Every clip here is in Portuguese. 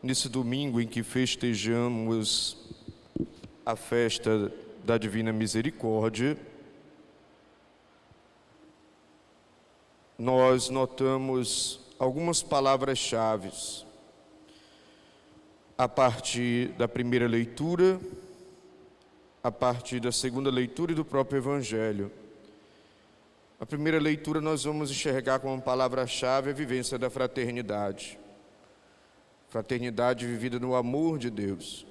nesse domingo em que festejamos a festa da Divina Misericórdia, nós notamos algumas palavras-chave a partir da primeira leitura, a partir da segunda leitura e do próprio Evangelho. A primeira leitura nós vamos enxergar como palavra-chave a vivência da fraternidade. Fraternidade vivida no amor de Deus.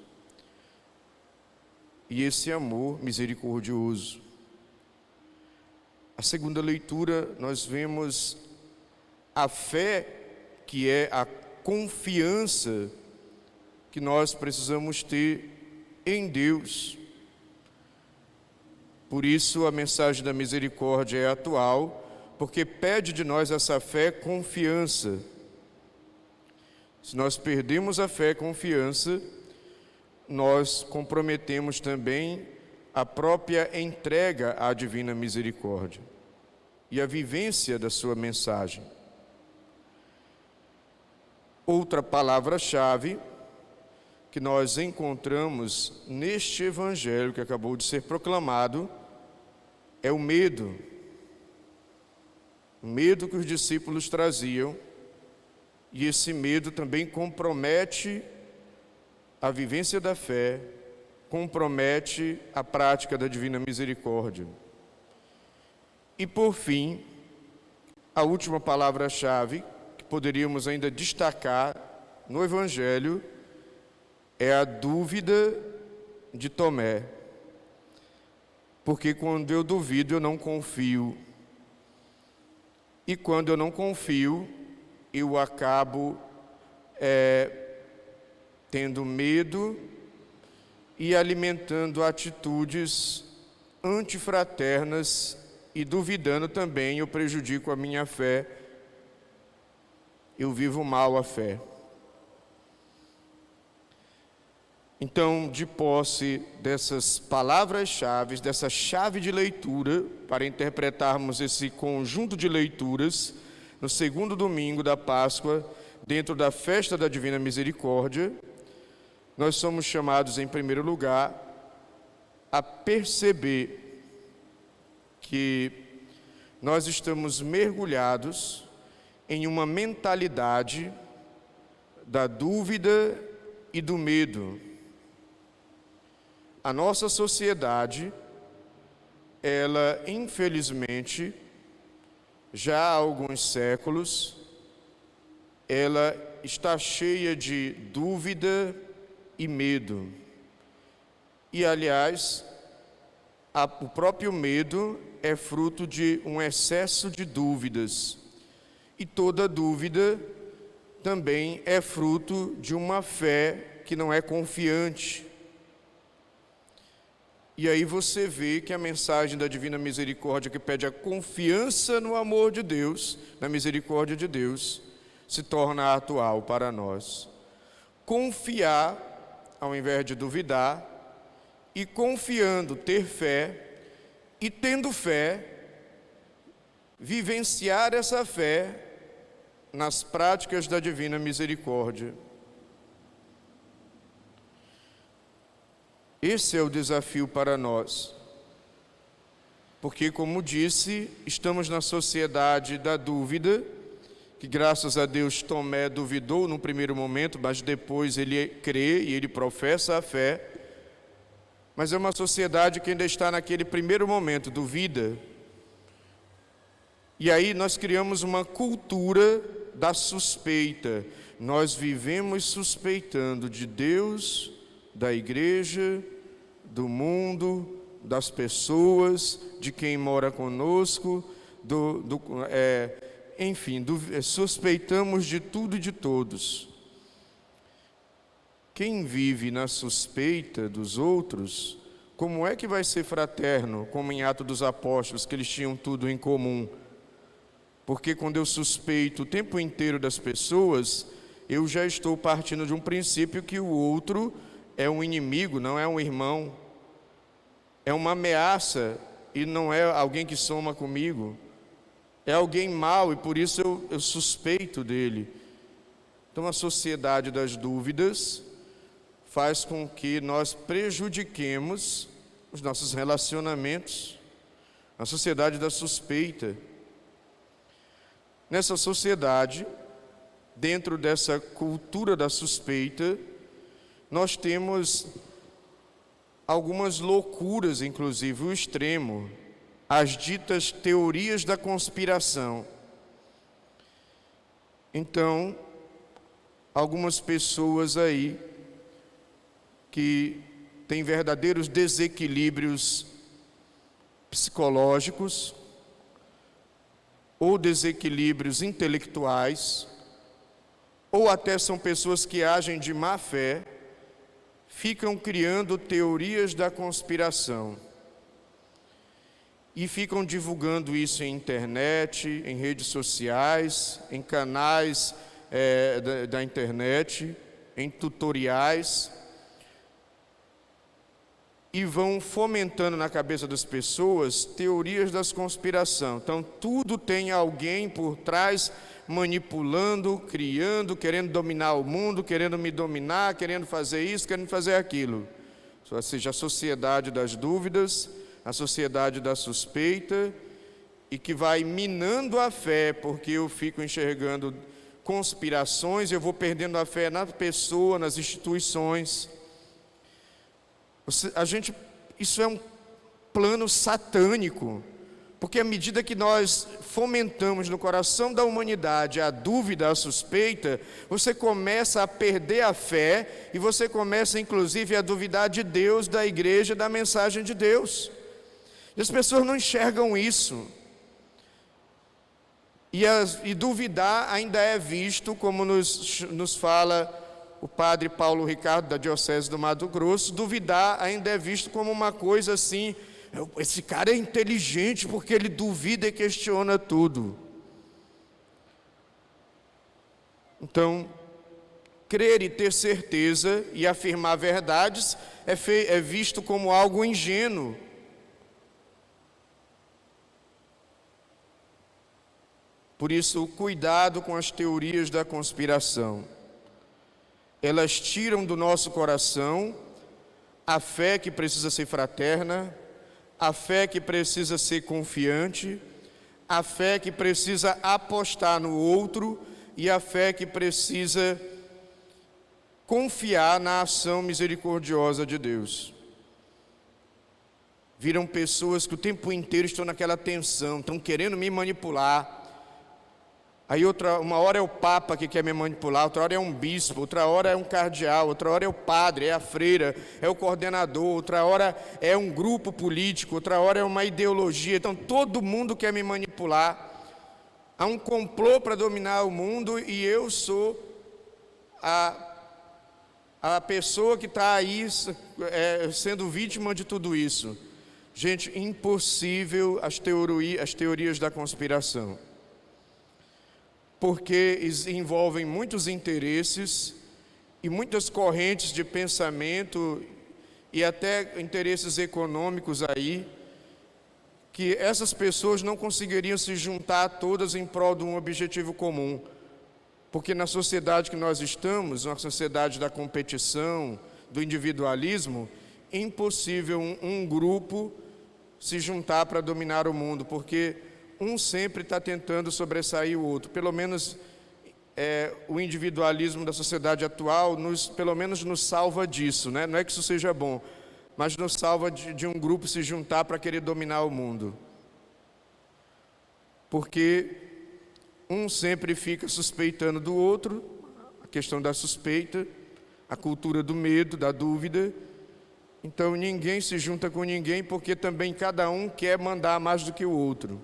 E esse amor misericordioso. A segunda leitura nós vemos a fé, que é a confiança que nós precisamos ter em Deus. Por isso a mensagem da misericórdia é atual, porque pede de nós essa fé, confiança. Se nós perdemos a fé, confiança, nós comprometemos também a própria entrega à divina misericórdia e a vivência da sua mensagem. Outra palavra-chave que nós encontramos neste Evangelho que acabou de ser proclamado é o medo. O medo que os discípulos traziam, e esse medo também compromete a vivência da fé, compromete a prática da divina misericórdia. E por fim, a última palavra-chave que poderíamos ainda destacar no Evangelho é a dúvida de Tomé. Porque quando eu duvido, eu não confio. E quando eu não confio, eu acabo tendo medo e alimentando atitudes antifraternas e duvidando também, eu prejudico a minha fé, eu vivo mal a fé. Então, de posse dessas palavras-chave, dessa chave de leitura, para interpretarmos esse conjunto de leituras, no segundo domingo da Páscoa, dentro da festa da Divina Misericórdia, nós somos chamados, em primeiro lugar, a perceber que nós estamos mergulhados em uma mentalidade da dúvida e do medo. A nossa sociedade, ela, infelizmente, já há alguns séculos, ela está cheia de dúvida e medo. E, aliás, o próprio medo é fruto de um excesso de dúvidas. E toda dúvida também é fruto de uma fé que não é confiante. E aí você vê que a mensagem da Divina Misericórdia, que pede a confiança no amor de Deus, na misericórdia de Deus, se torna atual para nós. Confiar, ao invés de duvidar, e confiando, ter fé, e tendo fé, vivenciar essa fé nas práticas da Divina Misericórdia. Esse é o desafio para nós, porque, como disse, estamos na sociedade da dúvida, que graças a Deus Tomé duvidou no primeiro momento, mas depois ele crê e ele professa a fé, mas é uma sociedade que ainda está naquele primeiro momento, duvida. E aí nós criamos uma cultura da suspeita, nós vivemos suspeitando de Deus, da igreja, do mundo, das pessoas, de quem mora conosco, enfim, suspeitamos de tudo e de todos. Quem vive na suspeita dos outros, como é que vai ser fraterno, como em Atos dos Apóstolos, que eles tinham tudo em comum? Porque quando eu suspeito o tempo inteiro das pessoas, eu já estou partindo de um princípio que o outro é um inimigo, não é um irmão. É uma ameaça e não é alguém que soma comigo. É alguém mau e por isso eu suspeito dele. Então, a sociedade das dúvidas faz com que nós prejudiquemos os nossos relacionamentos, a sociedade da suspeita. Nessa sociedade, dentro dessa cultura da suspeita, nós temos algumas loucuras, inclusive o extremo, as ditas teorias da conspiração. Então, algumas pessoas aí que têm verdadeiros desequilíbrios psicológicos ou desequilíbrios intelectuais, ou até são pessoas que agem de má fé, ficam criando teorias da conspiração e ficam divulgando isso em internet, em redes sociais, em canais da internet, em tutoriais, e vão fomentando na cabeça das pessoas teorias da conspiração. Então, tudo tem alguém por trás manipulando, criando, querendo dominar o mundo, querendo me dominar, querendo fazer isso, querendo fazer aquilo. Ou seja, a sociedade das dúvidas, a sociedade da suspeita, e que vai minando a fé, porque eu fico enxergando conspirações, eu vou perdendo a fé na pessoa, nas instituições. Isso é um plano satânico, porque à medida que nós fomentamos no coração da humanidade a dúvida, a suspeita, você começa a perder a fé e você começa inclusive a duvidar de Deus, da igreja, da mensagem de Deus. E as pessoas não enxergam isso. E duvidar ainda é visto, como nos fala o padre Paulo Ricardo, da Diocese do Mato Grosso, duvidar ainda é visto como uma coisa assim, esse cara é inteligente porque ele duvida e questiona tudo. Então, crer e ter certeza e afirmar verdades é visto como algo ingênuo. Por isso, cuidado com as teorias da conspiração. Elas tiram do nosso coração a fé que precisa ser fraterna, a fé que precisa ser confiante, a fé que precisa apostar no outro e a fé que precisa confiar na ação misericordiosa de Deus. Viram pessoas que o tempo inteiro estão naquela tensão, estão querendo me manipular. Aí uma hora é o Papa que quer me manipular, outra hora é um bispo, outra hora é um cardeal, outra hora é o padre, é a freira, é o coordenador, outra hora é um grupo político, outra hora é uma ideologia. Então todo mundo quer me manipular. Há um complô para dominar o mundo e eu sou a pessoa que está aí sendo vítima de tudo isso. Gente, impossível as teorias da conspiração, porque envolvem muitos interesses e muitas correntes de pensamento e até interesses econômicos aí, que essas pessoas não conseguiriam se juntar todas em prol de um objetivo comum, porque na sociedade que nós estamos, uma sociedade da competição, do individualismo, é impossível um grupo se juntar para dominar o mundo, porque um sempre está tentando sobressair o outro. Pelo menos o individualismo da sociedade atual pelo menos nos salva disso, né? Não é que isso seja bom, mas nos salva de um grupo se juntar para querer dominar o mundo, porque um sempre fica suspeitando do outro, a questão da suspeita, a cultura do medo, da dúvida. Então ninguém se junta com ninguém, porque também cada um quer mandar mais do que o outro.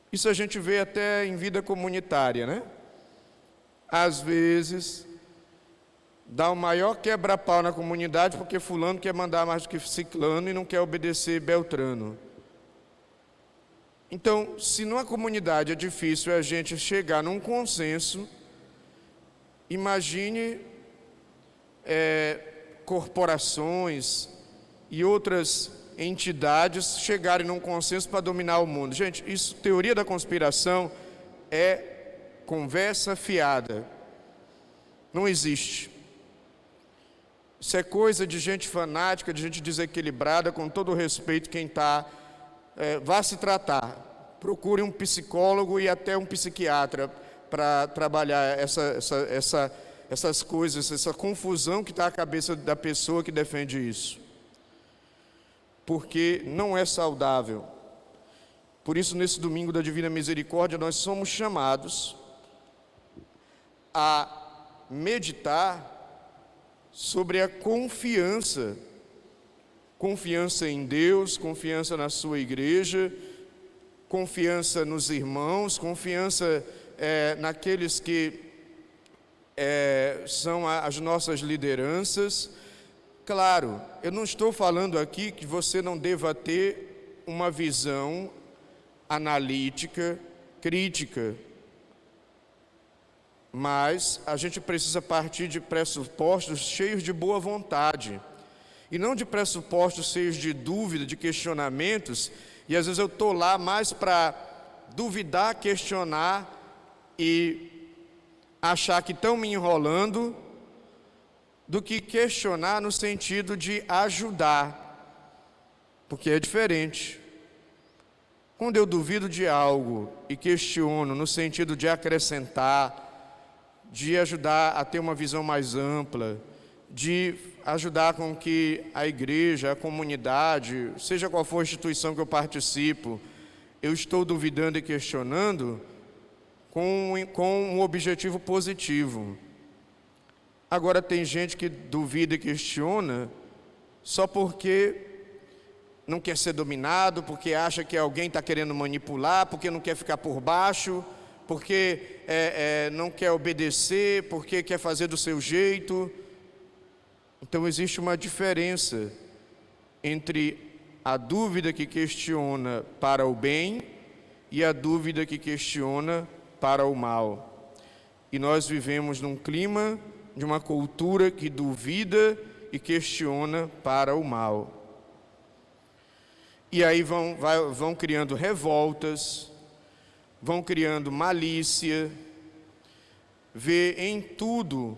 Isso a gente vê até em vida comunitária, né? Às vezes, dá o maior quebra-pau na comunidade porque fulano quer mandar mais do que ciclano e não quer obedecer beltrano. Então, se numa comunidade é difícil a gente chegar num consenso, imagine corporações e outras entidades chegarem num consenso para dominar o mundo. Gente, isso, teoria da conspiração, é conversa fiada. Não existe. Isso é coisa de gente fanática, de gente desequilibrada, com todo o respeito, quem está, vá se tratar. Procure um psicólogo e até um psiquiatra para trabalhar essas coisas, essa confusão que está na cabeça da pessoa que defende isso. Porque não é saudável. Por isso, nesse domingo da Divina Misericórdia, nós somos chamados a meditar sobre a confiança em Deus, confiança na sua igreja, confiança nos irmãos, confiança naqueles que são as nossas lideranças. Claro, eu não estou falando aqui que você não deva ter uma visão analítica, crítica, mas a gente precisa partir de pressupostos cheios de boa vontade, e não de pressupostos cheios de dúvida, de questionamentos, e às vezes eu estou lá mais para duvidar, questionar e achar que estão me enrolando, do que questionar no sentido de ajudar, porque é diferente. Quando eu duvido de algo e questiono no sentido de acrescentar, de ajudar a ter uma visão mais ampla, de ajudar com que a igreja, a comunidade, seja qual for a instituição que eu participo, eu estou duvidando e questionando com um objetivo positivo. Agora, tem gente que duvida e questiona só porque não quer ser dominado, porque acha que alguém está querendo manipular, porque não quer ficar por baixo, porque não quer obedecer, porque quer fazer do seu jeito. Então, existe uma diferença entre a dúvida que questiona para o bem e a dúvida que questiona para o mal. E nós vivemos num clima de uma cultura que duvida e questiona para o mal. E aí vão criando revoltas, vão criando malícia, vê em tudo,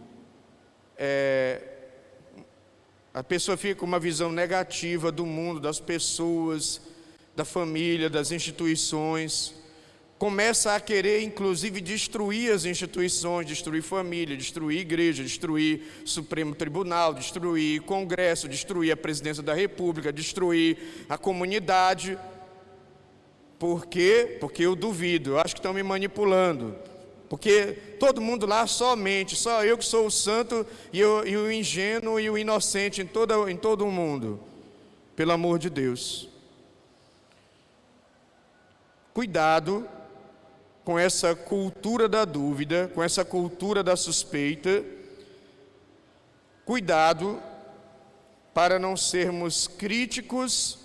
a pessoa fica com uma visão negativa do mundo, das pessoas, da família, das instituições, começa a querer inclusive destruir as instituições, destruir família, destruir igreja, destruir Supremo Tribunal, destruir Congresso, destruir a Presidência da República, destruir a comunidade. Por quê? Porque eu duvido, eu acho que estão me manipulando. Porque todo mundo lá só mente, só eu que sou o santo e o ingênuo e o inocente em todo o mundo. Pelo amor de Deus. Cuidado com essa cultura da dúvida, com essa cultura da suspeita. Cuidado para não sermos críticos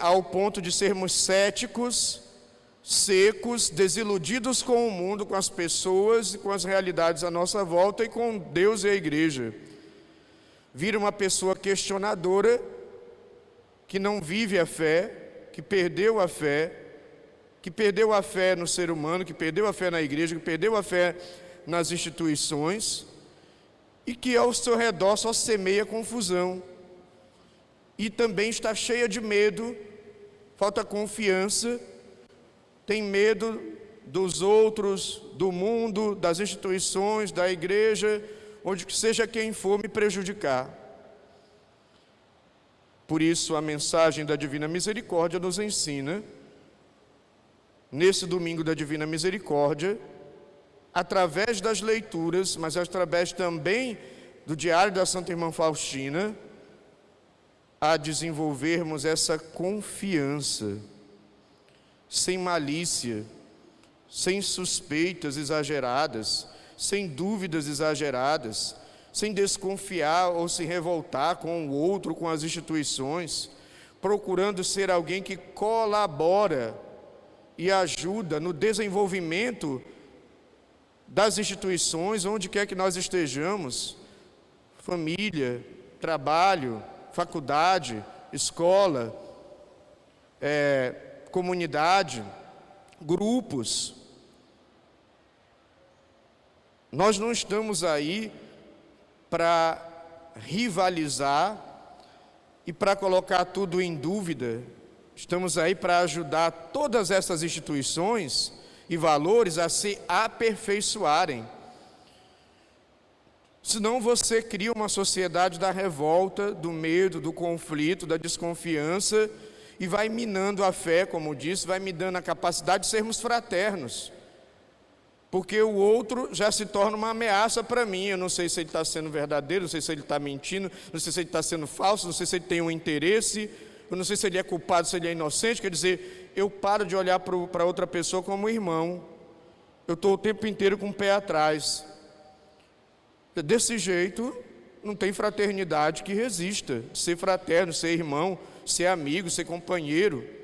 ao ponto de sermos céticos, secos, desiludidos com o mundo, com as pessoas e com as realidades à nossa volta e com Deus e a igreja. Vira uma pessoa questionadora, que não vive a fé, que perdeu a fé no ser humano, que perdeu a fé na igreja, que perdeu a fé nas instituições, e que ao seu redor só semeia confusão. E também está cheia de medo, falta confiança, tem medo dos outros, do mundo, das instituições, da igreja, onde seja quem for me prejudicar. Por isso, a mensagem da Divina Misericórdia nos ensina, nesse domingo da Divina Misericórdia, através das leituras, mas através também do Diário da Santa Irmã Faustina, a desenvolvermos essa confiança, sem malícia, sem suspeitas exageradas, sem dúvidas exageradas, sem desconfiar ou se revoltar com o outro, com as instituições, procurando ser alguém que colabora e ajuda no desenvolvimento das instituições, onde quer que nós estejamos, família, trabalho, faculdade, escola, comunidade, grupos. Nós não estamos aí para rivalizar e para colocar tudo em dúvida. Estamos aí para ajudar todas essas instituições e valores a se aperfeiçoarem. Senão você cria uma sociedade da revolta, do medo, do conflito, da desconfiança, e vai minando a fé, como disse, vai minando a capacidade de sermos fraternos. Porque o outro já se torna uma ameaça para mim. Eu não sei se ele está sendo verdadeiro, não sei se ele está mentindo, não sei se ele está sendo falso, não sei se ele tem um interesse, eu não sei se ele é culpado, se ele é inocente. Quer dizer, eu paro de olhar para outra pessoa como irmão. Eu estou o tempo inteiro com o pé atrás. Desse jeito, não tem fraternidade que resista. Ser fraterno, ser irmão, ser amigo, ser companheiro.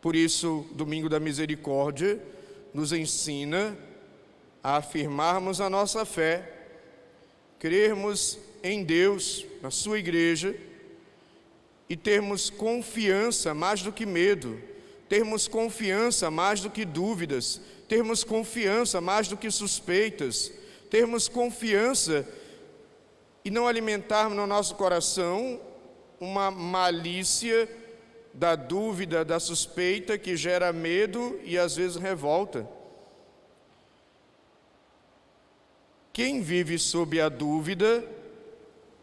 Por isso, Domingo da Misericórdia nos ensina a afirmarmos a nossa fé, crermos em Deus, na sua igreja, e termos confiança mais do que medo, termos confiança mais do que dúvidas, termos confiança mais do que suspeitas, termos confiança e não alimentarmos no nosso coração uma malícia da dúvida, da suspeita, que gera medo e às vezes revolta. Quem vive sob a dúvida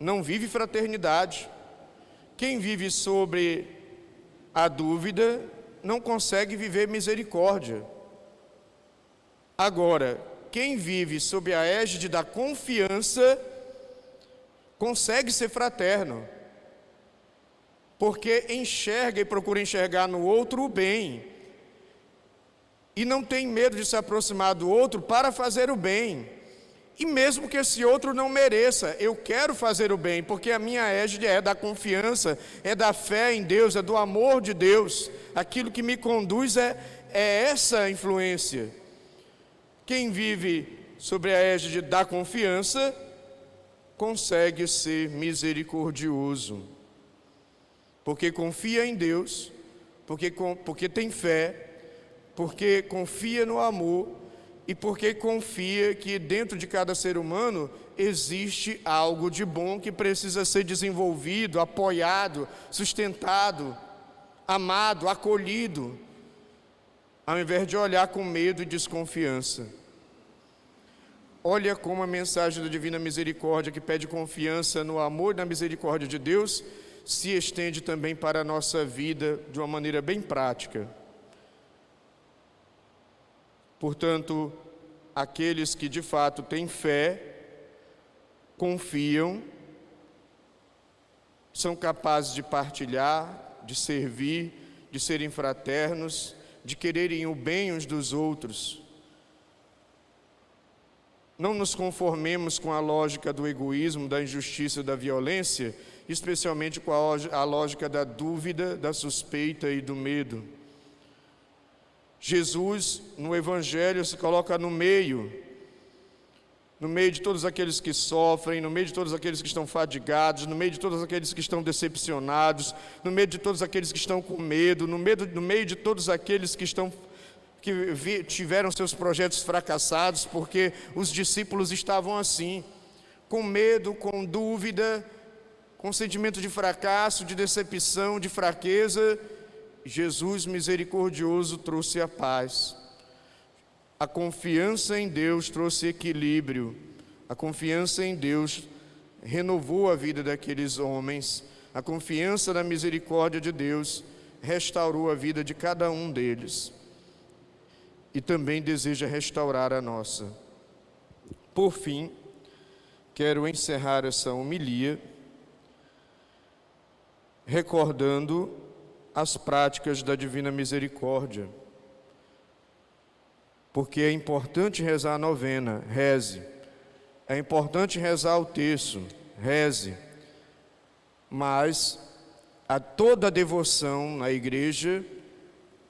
não vive fraternidade. Quem vive sobre a dúvida não consegue viver misericórdia. Agora, quem vive sob a égide da confiança consegue ser fraterno, porque enxerga e procura enxergar no outro o bem, e não tem medo de se aproximar do outro para fazer o bem, e mesmo que esse outro não mereça, eu quero fazer o bem, porque a minha égide é da confiança, é da fé em Deus, é do amor de Deus. Aquilo que me conduz é essa influência. Quem vive sobre a égide da confiança consegue ser misericordioso, porque confia em Deus, porque tem fé, porque confia no amor e porque confia que dentro de cada ser humano existe algo de bom que precisa ser desenvolvido, apoiado, sustentado, amado, acolhido, ao invés de olhar com medo e desconfiança. Olha como a mensagem da Divina Misericórdia, que pede confiança no amor e na misericórdia de Deus, se estende também para a nossa vida de uma maneira bem prática. Portanto, aqueles que de fato têm fé, confiam, são capazes de partilhar, de servir, de serem fraternos, de quererem o bem uns dos outros. Não nos conformemos com a lógica do egoísmo, da injustiça e da violência, especialmente com a lógica da dúvida, da suspeita e do medo. Jesus, no Evangelho, se coloca no meio de todos aqueles que sofrem, no meio de todos aqueles que estão fadigados, no meio de todos aqueles que estão decepcionados, no meio de todos aqueles que estão com medo, no meio de todos aqueles que tiveram seus projetos fracassados, porque os discípulos estavam assim, com medo, com dúvida, com sentimento de fracasso, de decepção, de fraqueza. Jesus misericordioso trouxe a paz. A confiança em Deus trouxe equilíbrio. A confiança em Deus renovou a vida daqueles homens. A confiança na misericórdia de Deus restaurou a vida de cada um deles. E também deseja restaurar a nossa. Por fim, quero encerrar essa homilia recordando as práticas da Divina Misericórdia. Porque é importante rezar a novena, reze. É importante rezar o terço, reze. Mas toda a devoção na igreja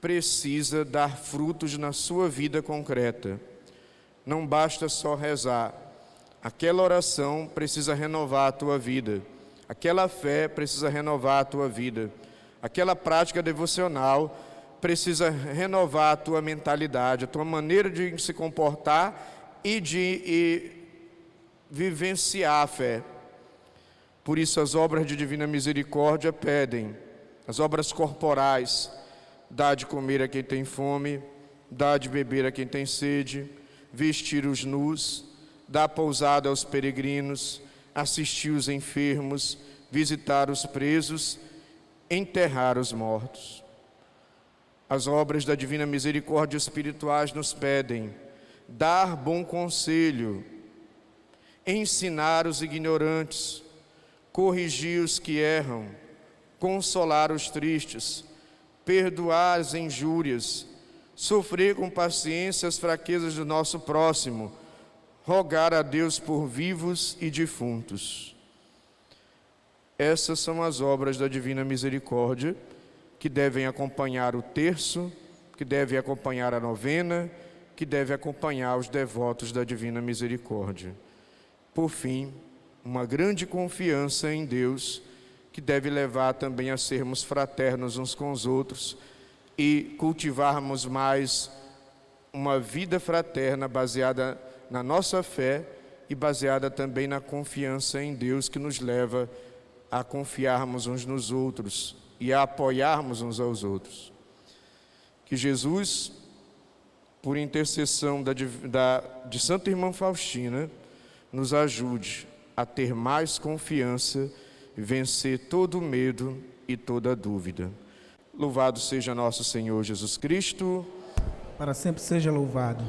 precisa dar frutos na sua vida concreta. Não basta só rezar. Aquela oração precisa renovar a tua vida. Aquela fé precisa renovar a tua vida. Aquela prática devocional precisa renovar a tua mentalidade, a tua maneira de se comportar e de vivenciar a fé. Por isso as obras de divina misericórdia pedem, as obras corporais: dá de comer a quem tem fome, dá de beber a quem tem sede, vestir os nus, dá pousada aos peregrinos, assistir os enfermos, visitar os presos, enterrar os mortos. As obras da divina misericórdia espirituais nos pedem dar bom conselho, ensinar os ignorantes, corrigir os que erram, consolar os tristes, perdoar as injúrias, sofrer com paciência as fraquezas do nosso próximo, rogar a Deus por vivos e defuntos. Essas são as obras da divina misericórdia que devem acompanhar o terço, que devem acompanhar a novena, que devem acompanhar os devotos da divina misericórdia. Por fim, uma grande confiança em Deus, que deve levar também a sermos fraternos uns com os outros e cultivarmos mais uma vida fraterna baseada na nossa fé e baseada também na confiança em Deus, que nos leva a confiarmos uns nos outros e a apoiarmos uns aos outros. Que Jesus, por intercessão de Santa Irmã Faustina, nos ajude a ter mais confiança e vencer todo medo e toda dúvida. Louvado seja nosso Senhor Jesus Cristo. Para sempre seja louvado.